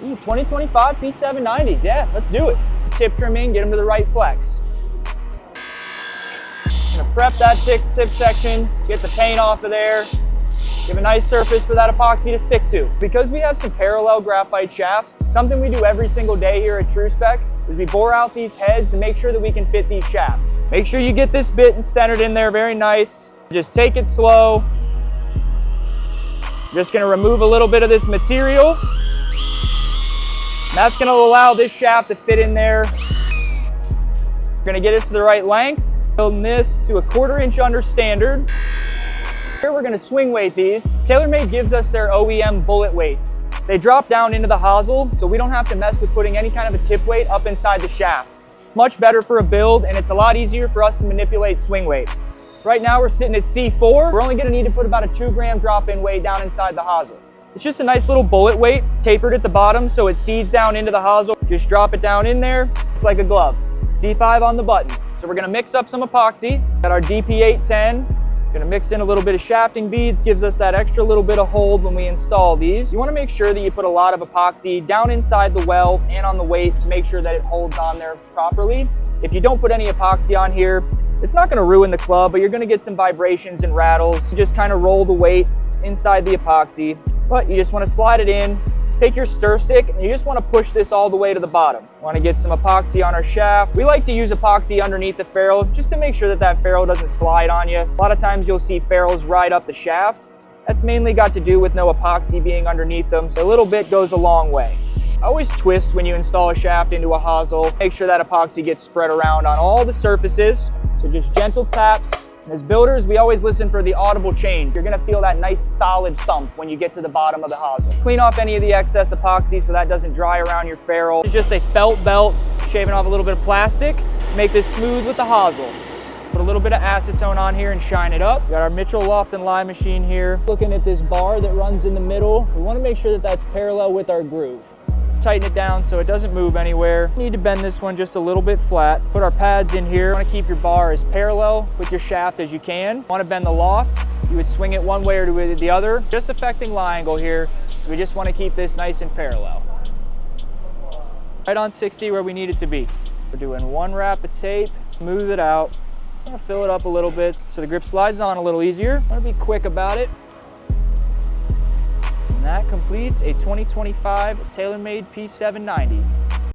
Ooh, 2025 P790s, yeah, let's do it. Tip trimming, get them to the right flex. Gonna prep that tip section, get the paint off of there, give a nice surface for that epoxy to stick to. Because we have some parallel graphite shafts, something we do every single day here at TrueSpec is we bore out these heads to make sure that we can fit these shafts. Make sure you get this bit centered in there very nice. Just take it slow. Just gonna remove a little bit of this material. And that's gonna allow this shaft to fit in there. We're gonna get this to the right length. Building this to a 1/4 inch under standard. Here we're gonna swing weight these. TaylorMade gives us their OEM bullet weights. They drop down into the hosel, so we don't have to mess with putting any kind of a tip weight up inside the shaft. It's much better for a build, and it's a lot easier for us to manipulate swing weight. Right now we're sitting at C4. We're only gonna need to put about a 2 gram drop-in weight down inside the hosel. It's just a nice little bullet weight, tapered at the bottom so it seeds down into the hosel. Just drop it down in there. It's like a glove. C5 on the button. So we're gonna mix up some epoxy. Got our DP810. Gonna mix in a little bit of shafting beads, gives us that extra little bit of hold when we install these. You wanna make sure that you put a lot of epoxy down inside the well and on the weight to make sure that it holds on there properly. If you don't put any epoxy on here, it's not gonna ruin the club, but you're gonna get some vibrations and rattles. You just kind of roll the weight inside the epoxy, but you just wanna slide it in. Take your stir stick and you just want to push this all the way to the bottom. Want to get some epoxy on our shaft. We like to use epoxy underneath the ferrule just to make sure that that ferrule doesn't slide on you. A lot of times you'll see ferrules ride up the shaft. That's mainly got to do with no epoxy being underneath them, so a little bit goes a long way. Always twist when you install a shaft into a hosel. Make sure that epoxy gets spread around on all the surfaces. So just gentle taps. As builders, we always listen for the audible change. You're gonna feel that nice solid thump when you get to the bottom of the hosel. Clean off any of the excess epoxy so that doesn't dry around your ferrule. It's just a felt belt, shaving off a little bit of plastic. Make this smooth with the hosel. Put a little bit of acetone on here and shine it up. We got our Mitchell Loft and Lie machine here. Looking at this bar that runs in the middle, we wanna make sure that that's parallel with our groove. Tighten it down so it doesn't move anywhere. Need to bend this one just a little bit flat. Put our pads in here. You want to keep your bar as parallel with your shaft as you can. Want to bend the loft. You would swing it one way or the other, just affecting lie angle here. So we just want to keep this nice and parallel. Right on 60 where we need it to be. We're doing 1 wrap of tape, smooth it out. I'm gonna fill it up a little bit so the grip slides on a little easier. I'm gonna be quick about it. And that completes a 2025 TaylorMade P790.